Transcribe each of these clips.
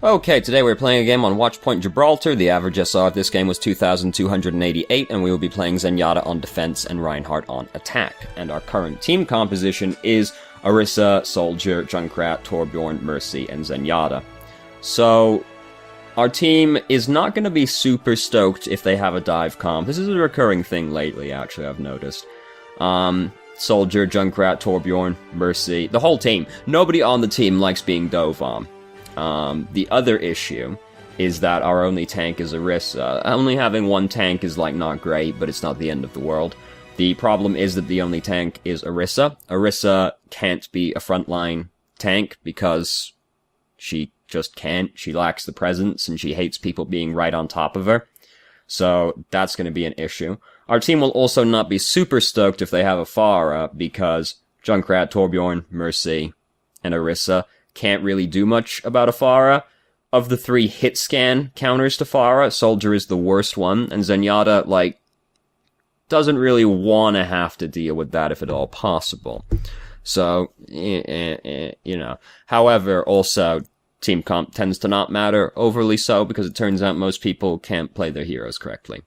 Okay, today we're playing a game on Watchpoint Gibraltar. The average SR of this game was 2,288, and we will be playing Zenyatta on defense and Reinhardt on attack. And our current team composition is Orisa, Soldier, Junkrat, Torbjorn, Mercy, and Zenyatta. So, our team is not going to be super stoked if they have a dive comp. This is a recurring thing lately, actually, I've noticed. Soldier, Junkrat, Torbjorn, Mercy, the whole team. Nobody on the team likes being dove on. The other issue is that our only tank is Orisa. Only having one tank is, not great, but it's not the end of the world. The problem is that the only tank is Orisa. Orisa can't be a frontline tank because she just can't. She lacks the presence, and she hates people being right on top of her. So, that's going to be an issue. Our team will also not be super stoked if they have a Pharah, because Junkrat, Torbjorn, Mercy, and Orisa can't really do much about a Pharah. Of the three hit scan counters to Pharah, Soldier is the worst one, and Zenyatta, doesn't really want to have to deal with that if at all possible. So, However, also, team comp tends to not matter overly so, because it turns out most people can't play their heroes correctly.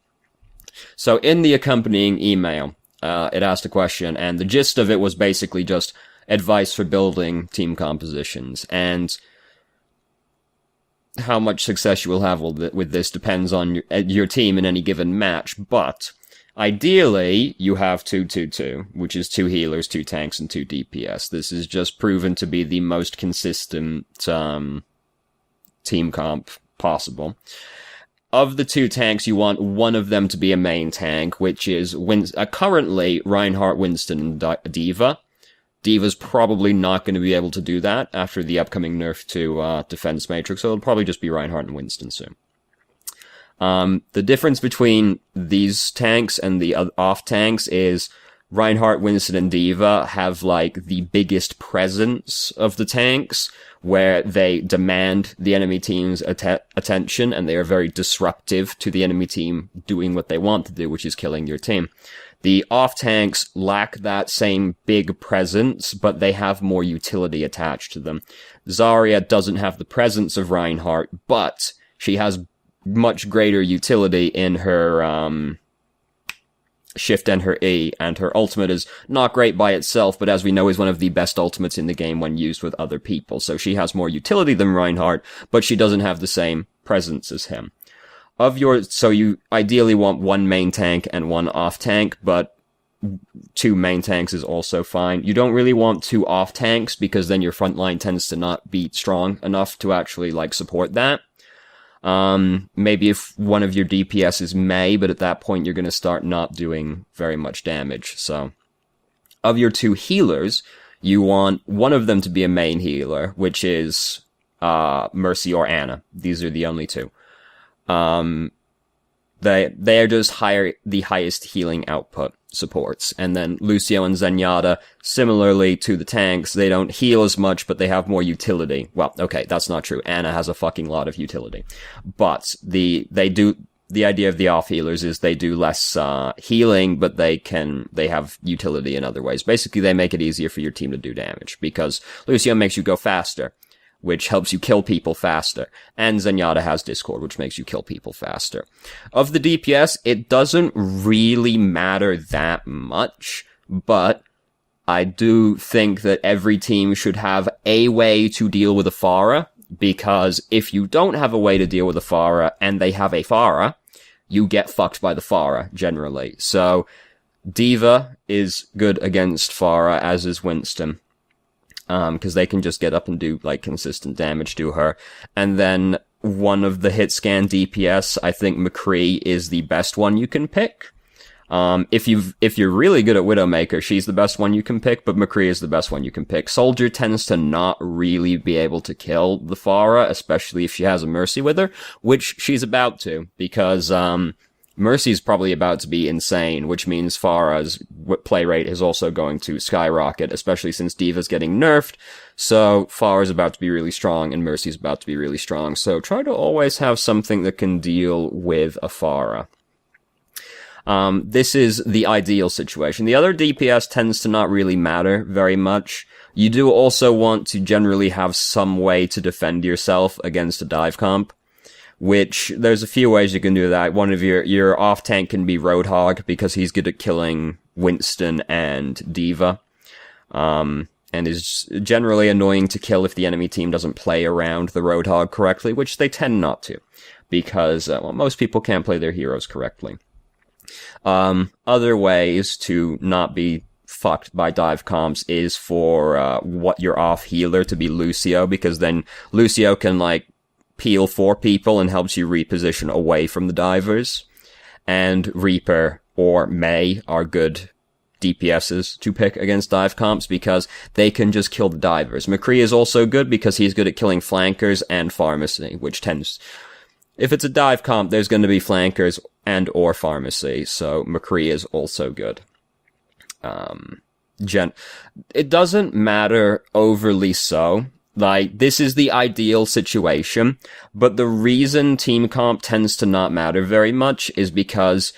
So, in the accompanying email, it asked a question, and the gist of it was basically just advice for building team compositions, and how much success you will have with this depends on your team in any given match, but ideally, you have 2-2-2, which is 2 healers, 2 tanks, and 2 DPS. This is just proven to be the most consistent team comp possible. Of the 2 tanks, you want one of them to be a main tank, which is currently Reinhardt, Winston, and D.Va. D.Va's probably not going to be able to do that after the upcoming nerf to Defense Matrix, so it'll probably just be Reinhardt and Winston soon. The difference between these tanks and the off tanks is Reinhardt, Winston, and D.Va have, the biggest presence of the tanks, where they demand the enemy team's attention, and they are very disruptive to the enemy team doing what they want to do, which is killing your team. The off-tanks lack that same big presence, but they have more utility attached to them. Zarya doesn't have the presence of Reinhardt, but she has much greater utility in her shift and her E, and her ultimate is not great by itself, but as we know is one of the best ultimates in the game when used with other people. So she has more utility than Reinhardt, but she doesn't have the same presence as him. So you ideally want 1 main tank and 1 off tank, but 2 main tanks is also fine. You don't really want 2 off tanks, because then your front line tends to not be strong enough to actually, support that. Maybe if one of your DPS is Mei, but at that point you're gonna start not doing very much damage. So, of your 2 healers, you want one of them to be a main healer, which is, Mercy or Ana. These are the only 2. They are just the highest healing output supports. And then Lucio and Zenyatta, similarly to the tanks, they don't heal as much, but they have more utility. Well, okay, that's not true. Ana has a fucking lot of utility. But the idea of the off healers is they do less, healing, but they have utility in other ways. Basically, they make it easier for your team to do damage, because Lucio makes you go faster, which helps you kill people faster. And Zenyatta has Discord, which makes you kill people faster. Of the DPS, it doesn't really matter that much, but I do think that every team should have a way to deal with a Pharah, because if you don't have a way to deal with a Pharah, and they have a Pharah, you get fucked by the Pharah, generally. So, D.Va is good against Pharah, as is Winston. Because they can just get up and do, consistent damage to her. And then one of the hit scan DPS, I think McCree is the best one you can pick. If you're really good at Widowmaker, she's the best one you can pick, but McCree is the best one you can pick. Soldier tends to not really be able to kill the Pharah, especially if she has a Mercy with her, which she's about to, because, Mercy's probably about to be insane, which means Pharah's play rate is also going to skyrocket, especially since D.Va's getting nerfed. So Pharah's about to be really strong, and Mercy's about to be really strong. So try to always have something that can deal with a Pharah. This is the ideal situation. The other DPS tends to not really matter very much. You do also want to generally have some way to defend yourself against a dive comp, which there's a few ways you can do that. One of your off tank can be Roadhog because he's good at killing Winston and D.Va. And is generally annoying to kill if the enemy team doesn't play around the Roadhog correctly, which they tend not to, because most people can't play their heroes correctly. Other ways to not be fucked by dive comps is for what your off healer to be Lucio, because then Lucio can like peel 4 people and helps you reposition away from the divers. And Reaper or Mei are good DPSs to pick against dive comps because they can just kill the divers. McCree is also good because he's good at killing flankers and pharmacy, which tends... If it's a dive comp, there's going to be flankers and or pharmacy, so McCree is also good. It doesn't matter overly so. Like, this is the ideal situation, but the reason team comp tends to not matter very much is because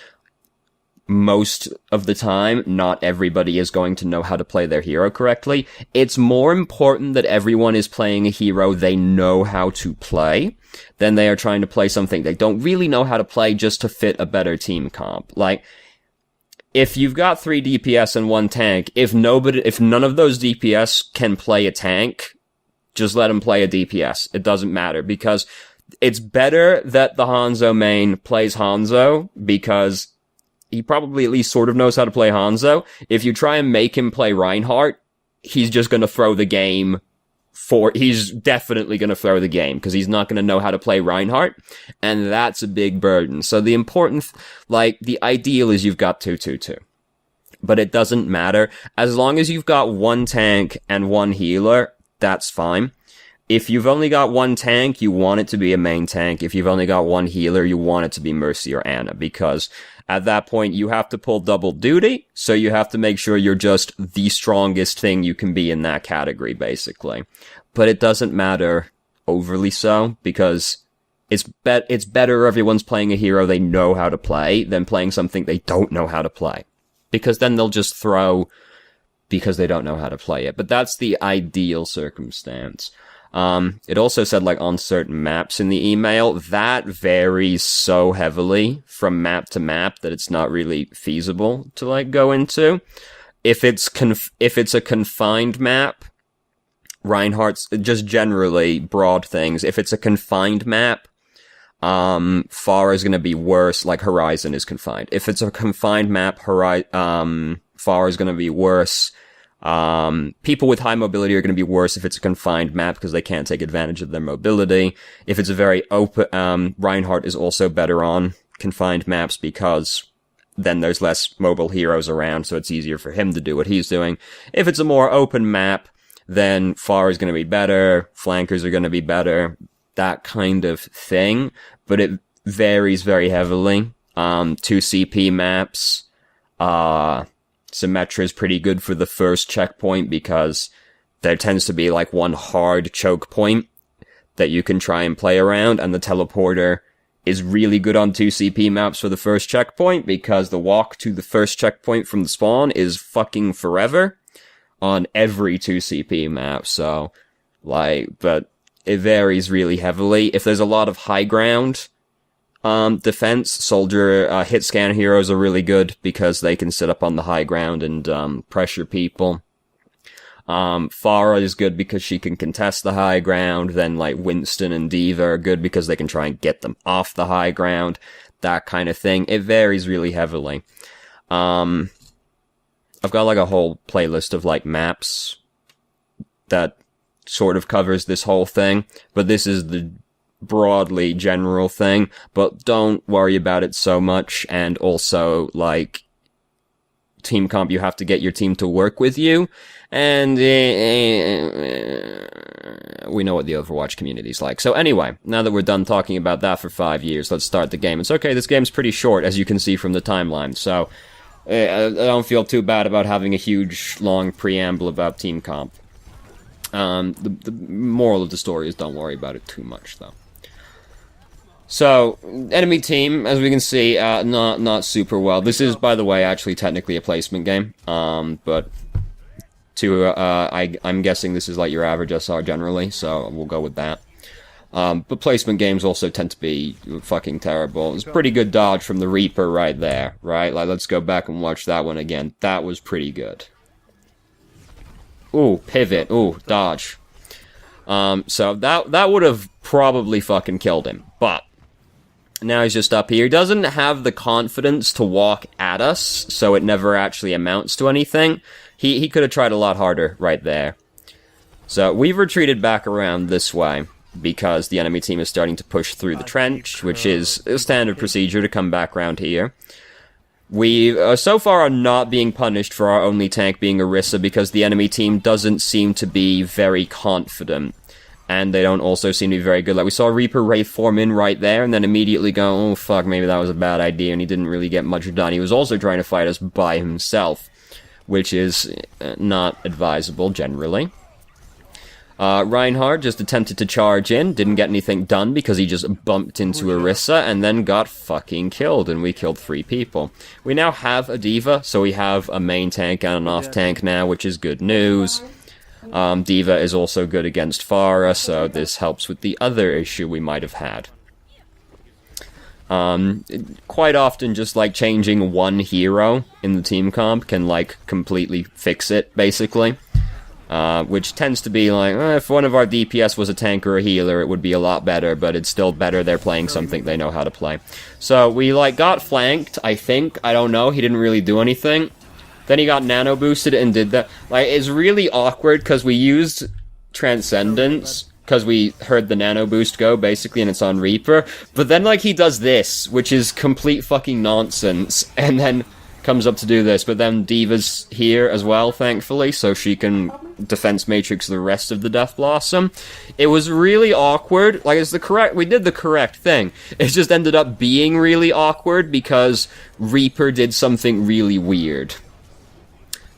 most of the time, not everybody is going to know how to play their hero correctly. It's more important that everyone is playing a hero they know how to play than they are trying to play something they don't really know how to play just to fit a better team comp. Like, if you've got 3 DPS and 1 tank, if none of those DPS can play a tank, just let them play a DPS. It doesn't matter, because it's better that the Hanzo main plays Hanzo, because he probably at least sort of knows how to play Hanzo. If you try and make him play Reinhardt, he's just gonna throw the game he's definitely gonna throw the game, because he's not gonna know how to play Reinhardt, and that's a big burden. So the the ideal is you've got 2-2-2. But it doesn't matter. As long as you've got 1 tank and 1 healer, that's fine. If you've only got 1 tank, you want it to be a main tank. If you've only got 1 healer, you want it to be Mercy or Ana, because at that point, you have to pull double duty, so you have to make sure you're just the strongest thing you can be in that category, basically. But it doesn't matter overly so, because it's better everyone's playing a hero they know how to play than playing something they don't know how to play. Because then they'll just throw because they don't know how to play it. But that's the ideal circumstance. It also said, like, on certain maps in the email, that varies so heavily from map to map that it's not really feasible to, like, go into. If it's a confined map, Reinhardt's, just generally broad things, if it's a confined map, Pharah is gonna be worse, like Horizon is confined. If it's a confined map, Pharah is gonna be worse. People with high mobility are going to be worse if it's a confined map because they can't take advantage of their mobility. If it's a very open, Reinhardt is also better on confined maps because then there's less mobile heroes around, so it's easier for him to do what he's doing. If it's a more open map, then Pharah is going to be better, flankers are going to be better, that kind of thing, but it varies very heavily. 2 CP maps, Symmetra is pretty good for the first checkpoint because there tends to be like one hard choke point that you can try and play around, and the teleporter is really good on 2 CP maps for the first checkpoint because the walk to the first checkpoint from the spawn is fucking forever on every 2 CP map, so, but it varies really heavily. If there's a lot of high ground defense, soldier, hit scan heroes are really good because they can sit up on the high ground and, pressure people. Pharah is good because she can contest the high ground, then, like, Winston and D.Va are good because they can try and get them off the high ground, that kind of thing. It varies really heavily. I've got, like, a whole playlist of, like, maps that sort of covers this whole thing, but this is the broadly general thing, but don't worry about it so much. And also, like, team comp, you have to get your team to work with you, and we know what the Overwatch community's like. So anyway, now that we're done talking about that for 5 years, let's start the game. It's okay, this game's pretty short, as you can see from the timeline, so I don't feel too bad about having a huge, long preamble about team comp. The moral of the story is don't worry about it too much, though. So, enemy team, as we can see, not super well. This is, by the way, actually technically a placement game, but to, I'm guessing this is like your average SR generally, so we'll go with that. But placement games also tend to be fucking terrible. It's pretty good dodge from the Reaper right there, right? Like, let's go back and watch that one again. That was pretty good. Ooh, pivot. Ooh, dodge. So that would have probably fucking killed him. But now he's just up here. He doesn't have the confidence to walk at us, so it never actually amounts to anything. He could have tried a lot harder right there. So we've retreated back around this way, because the enemy team is starting to push through the trench, which is a standard procedure to come back around here. We, so far, are not being punished for our only tank being Orisa, because the enemy team doesn't seem to be very confident. And they don't also seem to be very good. Like, we saw Reaper Wraith form in right there, and then immediately go, oh fuck, maybe that was a bad idea, and he didn't really get much done. He was also trying to fight us by himself, which is not advisable, generally. Reinhardt just attempted to charge in, didn't get anything done because he just bumped into Orisa and then got fucking killed, and we killed 3 people. We now have a D.Va, so we have a main tank and an off tank now, which is good news. D.Va is also good against Pharah, so this helps with the other issue we might have had. Quite often just like changing one hero in the team comp can like completely fix it, basically. Which tends to be like, if one of our DPS was a tank or a healer, it would be a lot better, but it's still better they're playing something they know how to play. So we, like, got flanked, I think. I don't know, he didn't really do anything. Then he got nano boosted and did that. Like, it's really awkward, because we used Transcendence, because we heard the nano boost go, basically, and it's on Reaper. But then, like, he does this, which is complete fucking nonsense, and then comes up to do this, but then D.Va's here as well, thankfully, so she can defense matrix the rest of the Death Blossom. It was really awkward. Like, we did the correct thing. It just ended up being really awkward because Reaper did something really weird.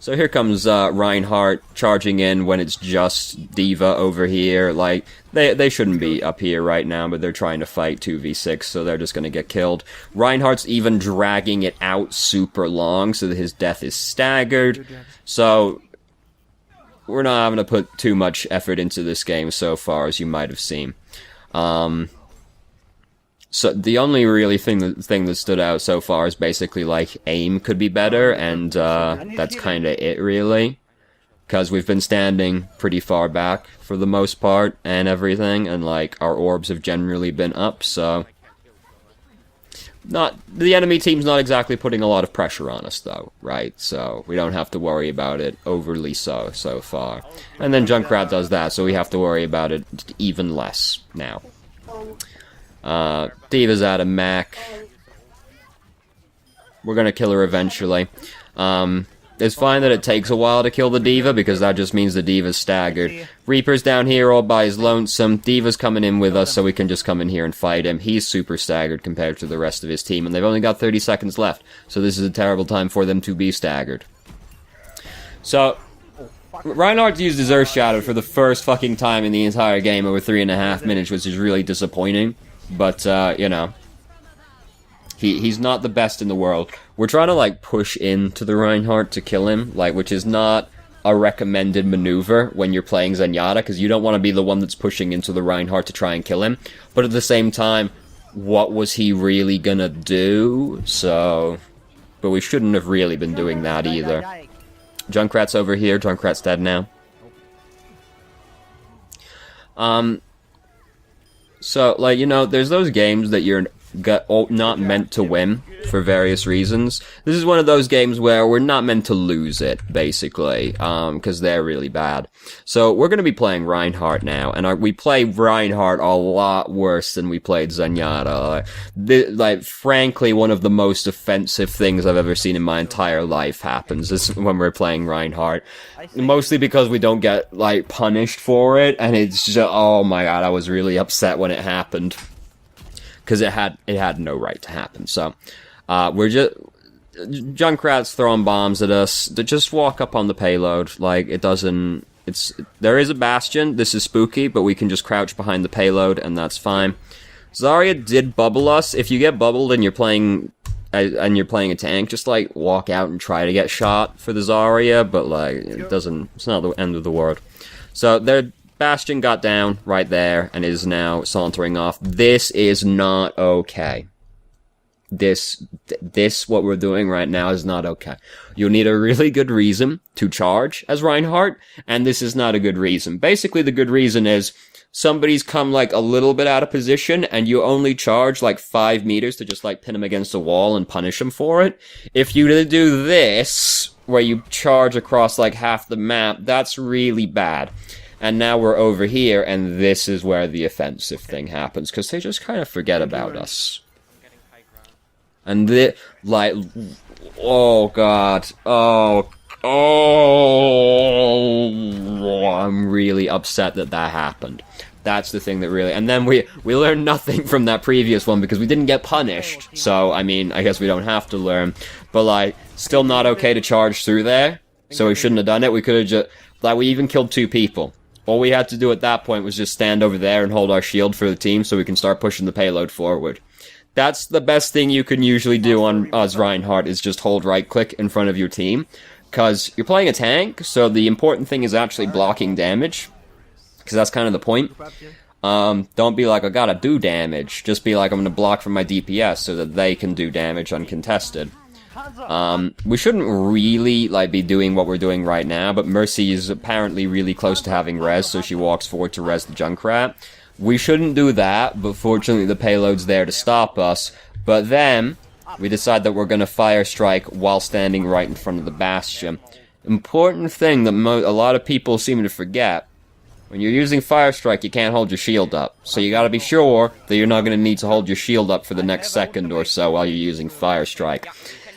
So here comes Reinhardt charging in when it's just D.Va over here. Like, they shouldn't be up here right now, but they're trying to fight 2v6, so they're just gonna get killed. Reinhardt's even dragging it out super long so that his death is staggered. So we're not having to put too much effort into this game so far, as you might have seen. So the only really thing that stood out so far is basically, like, aim could be better, and that's kinda it, really. Because we've been standing pretty far back, for the most part, and everything, and, like, our orbs have generally been up, so the enemy team's not exactly putting a lot of pressure on us, though, right? So we don't have to worry about it overly so far. And then Junkrat does that, so we have to worry about it even less now. D.Va's out of Mac. We're gonna kill her eventually. It's fine that it takes a while to kill the D.Va, because that just means the D.Va's staggered. Reaper's down here all by his lonesome. D.Va's coming in with us, so we can just come in here and fight him. He's super staggered compared to the rest of his team, and they've only got 30 seconds left, so this is a terrible time for them to be staggered. So, Reinhardt used his Earth Shadow for the first fucking time in the entire game over 3.5 minutes, which is really disappointing. But, you know, he's not the best in the world. We're trying to, like, push into the Reinhardt to kill him, like, which is not a recommended maneuver when you're playing Zenyatta, because you don't want to be the one that's pushing into the Reinhardt to try and kill him. But at the same time, what was he really gonna do? So, but we shouldn't have really been doing that either. Junkrat's over here. Junkrat's dead now. So, like, you know, there's those games that you're not meant to win for various reasons. This is one of those games where we're not meant to lose it, basically, because they're really bad. So we're going to be playing Reinhardt now, and we play Reinhardt a lot worse than we played Zenyatta. Like, frankly, one of the most offensive things I've ever seen in my entire life happens is when we're playing Reinhardt. Mostly because we don't get, like, punished for it, and it's just, oh my god, I was really upset when it happened. Because it had no right to happen. So, we're just... Junkrat's throwing bombs at us. Just walk up on the payload. Like, it doesn't... There is a bastion. This is spooky, but we can just crouch behind the payload, and that's fine. Zarya did bubble us. If you get bubbled and you're playing and you're playing a tank, just, like, walk out and try to get shot for the Zarya, but, like, it's not the end of the world. So, their Bastion got down right there, and is now sauntering off. This is not okay. This, what we're doing right now is not okay. You'll need a really good reason to charge as Reinhardt, and this is not a good reason. Basically, the good reason is somebody's come, like, a little bit out of position, and you only charge, like, 5 meters to just, like, pin them against a wall and punish them for it. If you do this, where you charge across, like, half the map, that's really bad. And now we're over here, and this is where the offensive thing happens, because they just kind of forget about us. And oh god, I'm really upset that happened. That's the thing that really, and then we learned nothing from that previous one because we didn't get punished. So, I mean, I guess we don't have to learn. But, like, still not okay to charge through there. So we shouldn't have done it. We could have just, like, we even killed 2 people. All we had to do at that point was just stand over there and hold our shield for the team so we can start pushing the payload forward. That's the best thing you can usually do on as Reinhardt, is just hold right-click in front of your team. Because you're playing a tank, so the important thing is actually blocking damage. Because that's kind of the point. Don't be like, I gotta do damage. Just be like, I'm gonna block from my DPS so that they can do damage uncontested. We shouldn't really, like, be doing what we're doing right now, but Mercy is apparently really close to having res, so she walks forward to res the Junkrat. We shouldn't do that, but fortunately the payload's there to stop us. But then, we decide that we're gonna fire strike while standing right in front of the Bastion. Important thing that a lot of people seem to forget. When you're using fire strike, you can't hold your shield up. So you gotta be sure that you're not gonna need to hold your shield up for the next second or so while you're using fire strike.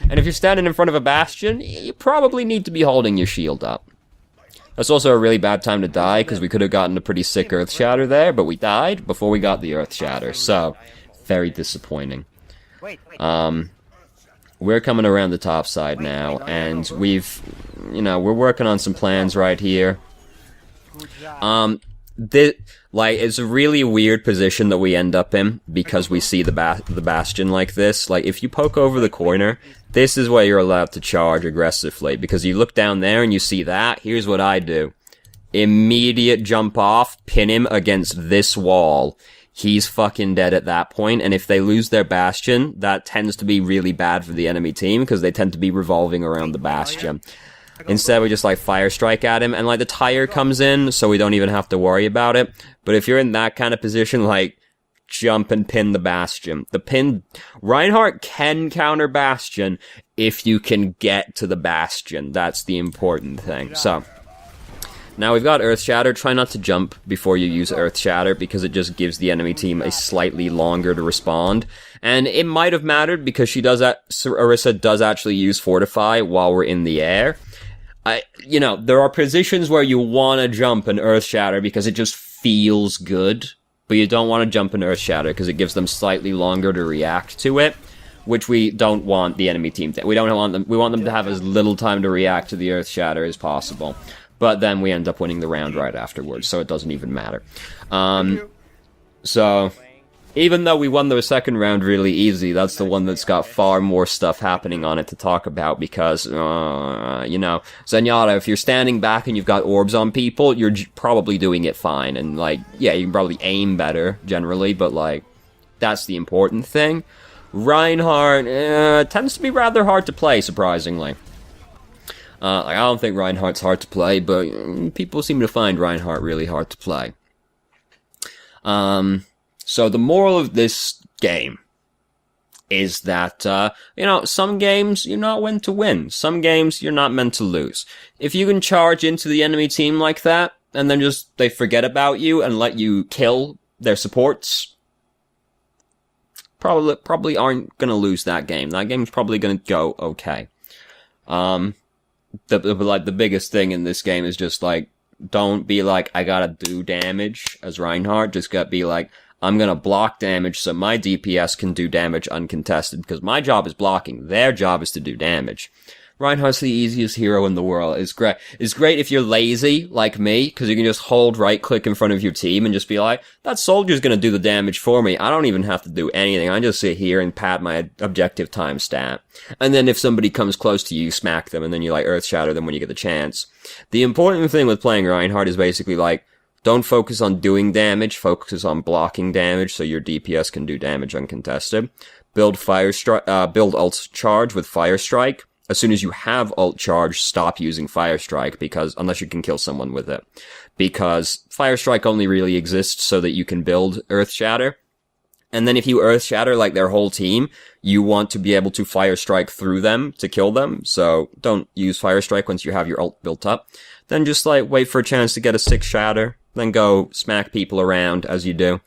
And if you're standing in front of a Bastion, you probably need to be holding your shield up. That's also a really bad time to die, because we could have gotten a pretty sick Earth Shatter there, but we died before we got the Earth Shatter, so very disappointing. We're coming around the top side now, and we're working on some plans right here. It's a really weird position that we end up in, because we see the Bastion like this. Like, if you poke over the corner, this is where you're allowed to charge aggressively, because you look down there and you see that. Here's what I do. Immediate jump off, pin him against this wall. He's fucking dead at that point, and if they lose their Bastion, that tends to be really bad for the enemy team, because they tend to be revolving around the Bastion. Instead, we just, like, fire strike at him, and, like, the tire comes in, so we don't even have to worry about it. But if you're in that kind of position, like, jump and pin the Bastion. Reinhardt can counter Bastion if you can get to the Bastion. That's the important thing. So, now we've got Earth Shatter. Try not to jump before you use Earth Shatter, because it just gives the enemy team a slightly longer to respond. And it might have mattered, because Orisa does actually use Fortify while we're in the air. There are positions where you want to jump an Earth Shatter because it just feels good, but you don't want to jump an Earth Shatter because it gives them slightly longer to react to it, which we don't want the enemy team to. We want them to have as little time to react to the Earth Shatter as possible. But then we end up winning the round right afterwards, so it doesn't even matter. So, even though we won the second round really easy, that's the one that's got far more stuff happening on it to talk about, because, Zenyatta, if you're standing back and you've got orbs on people, you're probably doing it fine, and, like, yeah, you can probably aim better, generally, but, like, that's the important thing. Reinhardt, tends to be rather hard to play, surprisingly. I don't think Reinhardt's hard to play, but people seem to find Reinhardt really hard to play. So the moral of this game is that, some games you're not meant to win. Some games you're not meant to lose. If you can charge into the enemy team like that, and then just they forget about you and let you kill their supports, probably aren't gonna lose that game. That game's probably gonna go okay. The biggest thing in this game is just, like, don't be like, I gotta do damage as Reinhardt. Just gotta be like, I'm gonna block damage so my DPS can do damage uncontested, because my job is blocking. Their job is to do damage. Reinhardt's the easiest hero in the world. It's great. It's great if you're lazy, like me, because you can just hold right-click in front of your team and just be like, that soldier's gonna do the damage for me. I don't even have to do anything. I just sit here and pad my objective time stat. And then if somebody comes close to you, smack them, and then you, like, earth shatter them when you get the chance. The important thing with playing Reinhardt is basically, like, don't focus on doing damage, focus on blocking damage so your DPS can do damage uncontested. Build ult charge with Fire Strike. As soon as you have ult charge, stop using Fire Strike, unless you can kill someone with it. Because Fire Strike only really exists so that you can build Earth Shatter. And then if you Earth Shatter, like, their whole team, you want to be able to Fire Strike through them to kill them. So don't use Fire Strike once you have your ult built up. Then just, like, wait for a chance to get a 6 Shatter. Then go smack people around as you do.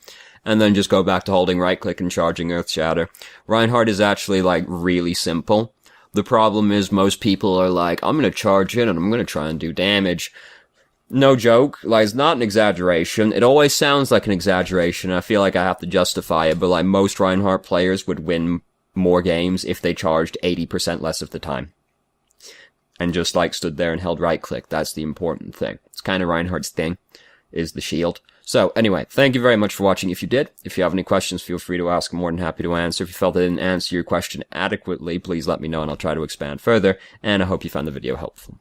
And then just go back to holding right-click and charging Earth Shatter. Reinhardt is actually, like, really simple. The problem is most people are like, I'm gonna charge in and I'm gonna try and do damage. No joke, like, it's not an exaggeration. It always sounds like an exaggeration, and I feel like I have to justify it, but, like, most Reinhardt players would win more games if they charged 80% less of the time. And just, like, stood there and held right-click. That's the important thing. It's kind of Reinhardt's thing, is the shield. So, anyway, thank you very much for watching if you did. If you have any questions, feel free to ask. I'm more than happy to answer. If you felt I didn't answer your question adequately, please let me know and I'll try to expand further. And I hope you found the video helpful.